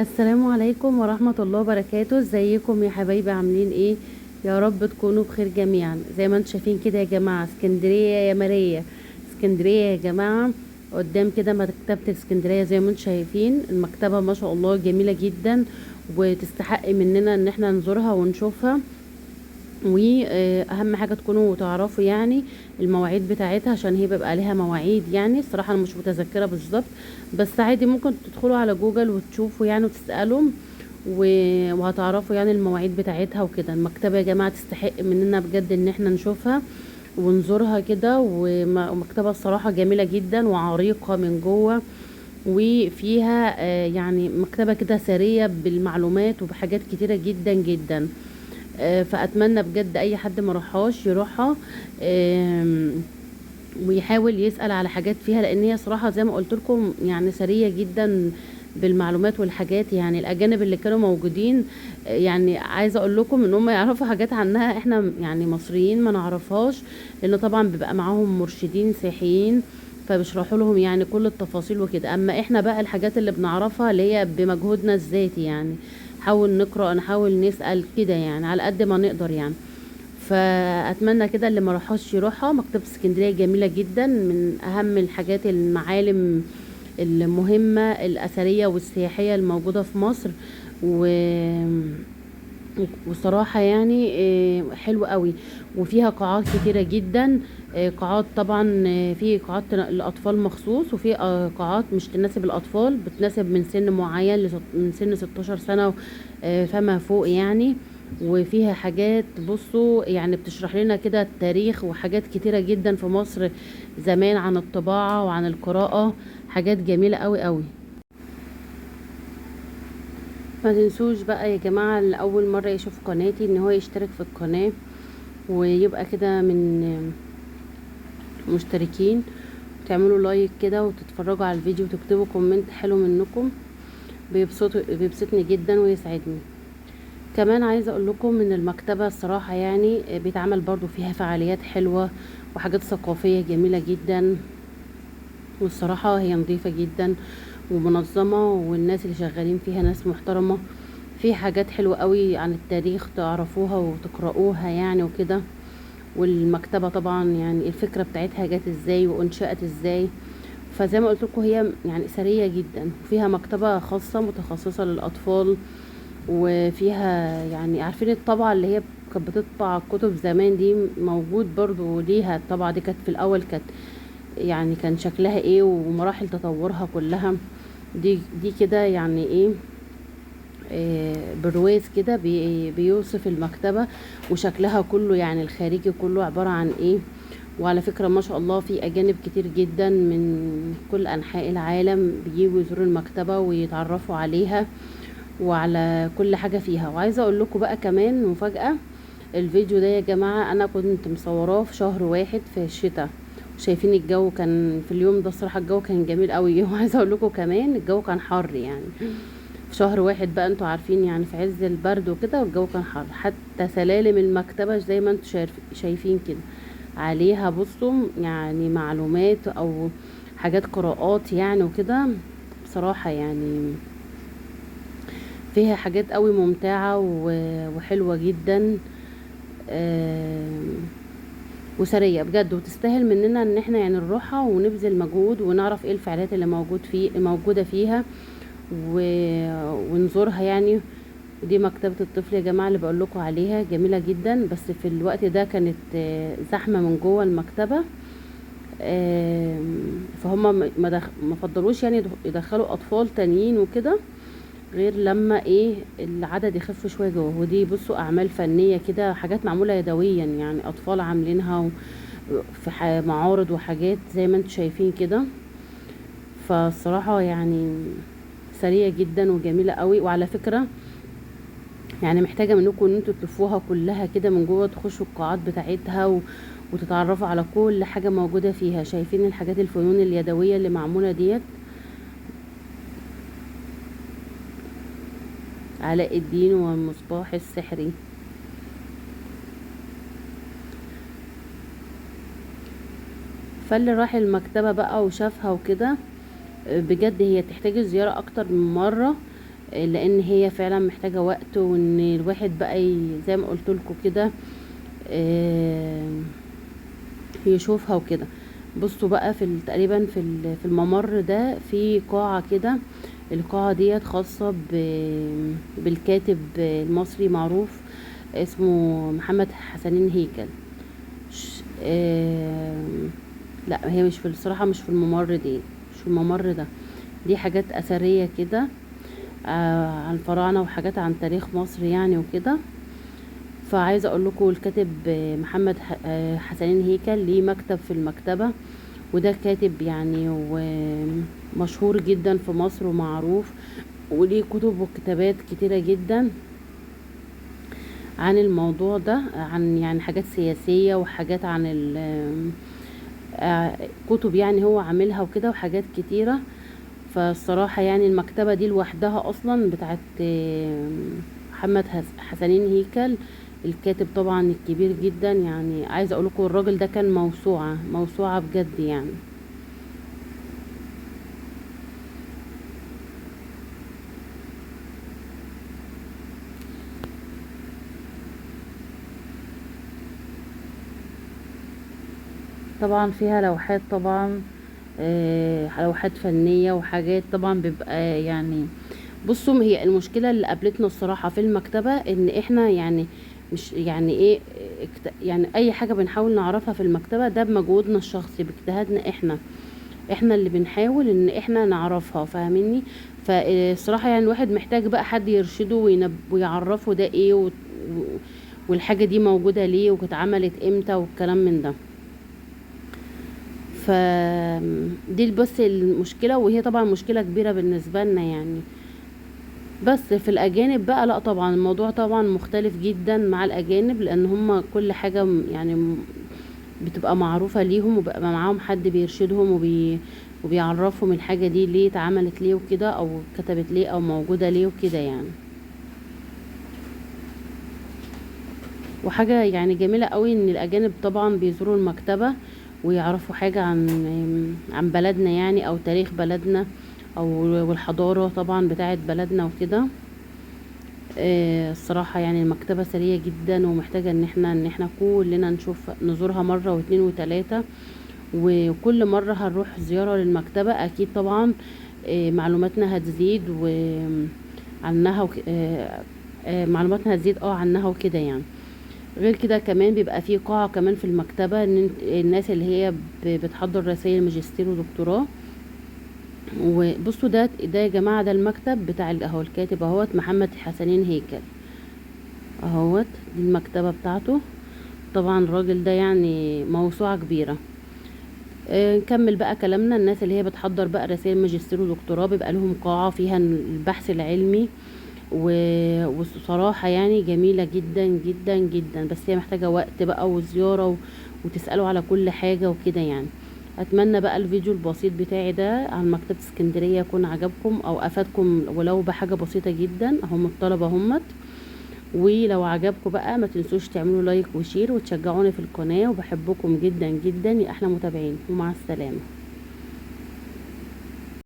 السلام عليكم ورحمة الله وبركاته. ازيكم يا حبايبي؟ عاملين ايه؟ يا رب تكونوا بخير جميعا. زي ما انتم شايفين كده يا جماعة، اسكندرية يا ماريا. اسكندرية يا جماعة، قدام كده مكتبة اسكندرية. زي ما انتم شايفين المكتبة ما شاء الله جميلة جدا، وتستحق مننا ان احنا نزورها ونشوفها. واهم حاجه تكونوا تعرفوا يعني المواعيد بتاعتها، عشان هي بيبقى ليها مواعيد. يعني الصراحه انا مش متذكره بالظبط، بس عادي ممكن تدخلوا على جوجل وتشوفوا يعني وتسالوا وهتعرفوا يعني المواعيد بتاعتها وكده. المكتبه يا جماعه تستحق مننا بجد ان احنا نشوفها ونزورها كده. ومكتبه الصراحه جميله جدا وعريقه من جوه، وفيها يعني مكتبه كده ثريه بالمعلومات وبحاجات كتيره جدا جدا. فاتمنى بجد اي حد ما راحهاش يروحها، ويحاول يسأل على حاجات فيها، لان هي صراحة زي ما قلت لكم يعني ثرية جدا بالمعلومات والحاجات. يعني الاجانب اللي كانوا موجودين يعني عايزه اقول لكم ان هم يعرفوا حاجات عنها احنا يعني مصريين ما نعرفهاش، لان طبعا بيبقى معاهم مرشدين سياحيين فبيشرحوا لهم يعني كل التفاصيل وكده. اما احنا بقى الحاجات اللي بنعرفها اللي هي بمجهودنا الذاتي، يعني نحاول نقرأ، نحاول نسأل كده يعني على قد ما نقدر يعني. فاتمنى كده اللي ما راحش يروحها. مكتبة اسكندرية جميلة جدا، من اهم الحاجات المعالم المهمة الأثرية والسياحية الموجودة في مصر. و وصراحة يعني حلو قوي، وفيها قاعات كتيرة جدا. قاعات طبعا في قاعات للأطفال مخصوص، وفي قاعات مش تناسب الأطفال، بتناسب من سن معين من سن 16 سنة فما فوق يعني. وفيها حاجات بصوا يعني بتشرح لنا كده التاريخ وحاجات كتيرة جدا في مصر زمان، عن الطباعة وعن القراءة. حاجات جميلة قوي قوي. ما تنسوش بقى يا جماعة اللي أول مرة يشوف قناتي ان هو يشترك في القناة، ويبقى كده من مشتركين، تعملوا لايك كده وتتفرجوا على الفيديو وتكتبوا كومنت حلو منكم، بيبسطني جدا ويسعدني. كمان عايزة اقول لكم ان المكتبة الصراحة يعني بيتعمل برضو فيها فعاليات حلوة وحاجات ثقافية جميلة جدا. والصراحة هي نظيفة جدا ومنظمة، والناس اللي شغالين فيها ناس محترمة. في حاجات حلوة قوي عن التاريخ تعرفوها وتقرأوها يعني وكده. والمكتبة طبعا يعني الفكرة بتاعتها جت ازاي وانشأت ازاي. فزي ما قلت لكم هي يعني ثرية جدا، وفيها مكتبة خاصة متخصصة للأطفال. وفيها يعني عارفين الطبعة اللي هي كانت بتطبع كتب زمان دي، موجود برضو ليها الطبعة دي. كانت في الأول كانت يعني كان شكلها ايه ومراحل تطورها كلها. دي كده يعني ايه، برواز كده بيوصف المكتبة وشكلها كله، يعني الخارجي كله عبارة عن ايه. وعلى فكرة ما شاء الله في أجانب كتير جدا من كل أنحاء العالم بيجوا يزوروا المكتبة ويتعرفوا عليها وعلى كل حاجة فيها. وعايزة أقول لكم بقى كمان مفاجأة. الفيديو ده يا جماعة أنا كنت مصوراه في شهر واحد في الشتاء. شايفين الجو كان في اليوم ده الصراحة الجو كان جميل قوي. وعايزة أقول لكم كمان الجو كان حر يعني في شهر واحد بقى، انتوا عارفين يعني في عز البرد وكده، والجو كان حر. حتى سلالم المكتبة زي ما انتوا شايفين كده عليها بصوا يعني معلومات او حاجات قراءات يعني وكده. بصراحة يعني فيها حاجات قوي ممتعة وحلوة جدا، وسرية بجد، وتستاهل مننا ان احنا يعني نروحها ونبذل مجهود ونعرف ايه الفعاليات اللي موجودة فيها ونزورها يعني. ودي مكتبة الطفل يا جماعة اللي بقول لكم عليها، جميلة جدا. بس في الوقت ده كانت زحمة من جوه المكتبة. فهم ما فضلوش يعني يدخلوا اطفال تانيين وكده، غير لما ايه العدد يخف شوية جوه. ودي بصوا اعمال فنية كده، حاجات معمولة يدويا يعني اطفال عاملينها في معارض وحاجات زي ما انتم شايفين كده. فالصراحة يعني سريع جدا وجميلة قوي. وعلى فكرة يعني محتاجة منكم ان انتوا تلفوها كلها كده من جوه، تخشوا القاعات بتاعتها وتتعرفوا على كل حاجة موجودة فيها. شايفين الحاجات الفنون اليدوية اللي معمولة ديت، علاء الدين والمصباح السحري. فاللي راح المكتبة بقى وشافها وكده بجد هي تحتاج الزيارة اكتر من مرة. لان هي فعلا محتاجة وقت، وان الواحد بقى زي ما قلت لكم كده يشوفها وكده. بصوا بقى تقريبا في الممر ده في قاعة كده. القاعة ديت خاصة بالكاتب المصري معروف اسمه محمد حسنين هيكل. لا، هي مش الصراحة مش في الممر دي، مش في الممر ده. دي حاجات أثرية كده عن الفراعنة وحاجات عن تاريخ مصر يعني وكده. فعايزة اقول لكم الكاتب محمد حسنين هيكل ليه مكتب في المكتبة، وده كاتب يعني ومشهور جدا في مصر ومعروف، وليه كتب وكتابات كتيرة جدا عن الموضوع ده، عن يعني حاجات سياسية وحاجات عن كتب يعني هو عاملها وكده وحاجات كتيرة. فالصراحة يعني المكتبة دي لوحدها اصلا بتاعت محمد حسنين هيكل الكاتب طبعا الكبير جدا. يعني عايزة اقول لكم الراجل ده كان موسوعة موسوعة بجد يعني. طبعا فيها لوحات طبعا، لوحات فنية وحاجات طبعا بيبقى يعني. بصوا هي المشكلة اللي قابلتنا الصراحة في المكتبة ان احنا يعني مش يعني ايه يعني اي حاجة بنحاول نعرفها في المكتبة ده بمجهودنا الشخصي باجتهادنا احنا اللي بنحاول ان احنا نعرفها، فاهميني؟ فالصراحة يعني الواحد محتاج بقى حد يرشده ويعرفه ده ايه والحاجة دي موجودة ليه واتعملت امتى والكلام من ده. فدي بس المشكلة، وهي طبعا مشكلة كبيرة بالنسبة لنا يعني. بس في الأجانب بقى لا، طبعا الموضوع طبعا مختلف جدا مع الأجانب، لأن هم كل حاجة يعني بتبقى معروفة ليهم، وبقى معاهم حد بيرشدهم وبيعرفهم الحاجة دي ليه اتعملت ليه وكده، أو كتبت ليه أو موجودة ليه وكده يعني. وحاجة يعني جميلة قوي ان الاجانب طبعا بيزوروا المكتبة ويعرفوا حاجة عن بلدنا يعني، او تاريخ بلدنا او والحضارة طبعا بتاعت بلدنا وكده. الصراحة يعني المكتبة ثرية جدا ومحتاجة ان احنا كلنا نزورها مرة واتنين وتلاتة. وكل مرة هنروح زيارة للمكتبة اكيد طبعا معلوماتنا هتزيد عنها معلوماتنا هتزيد عنها وكده يعني. غير كده كمان بيبقى فيه قاعة كمان في المكتبة ان الناس اللي هي بتحضر رسائل ماجستير ودكتوراه. وبصوا ده يا جماعة، ده المكتب بتاع اهو الكاتب اهوت محمد حسنين هيكل اهوت. دي المكتبة بتاعته. طبعا الراجل ده يعني موسوعة كبيرة. نكمل بقى كلامنا. الناس اللي هي بتحضر بقى رسائل ماجستير ودكتوراه بيبقى لهم قاعة فيها البحث العلمي، وصراحة يعني جميلة جدا جدا جدا، بس هي محتاجة وقت بقى وزيارة وتسألوا على كل حاجة وكده يعني. اتمنى بقى الفيديو البسيط بتاعي ده عن مكتبة اسكندرية يكون عجبكم او افادكم ولو بحاجة بسيطة جدا. هم الطلبة همت. ولو عجبكم بقى ما تنسوش تعملوا لايك وشير وتشجعوني في القناة، وبحبكم جدا جدا يا احلى متابعين، ومع السلامة.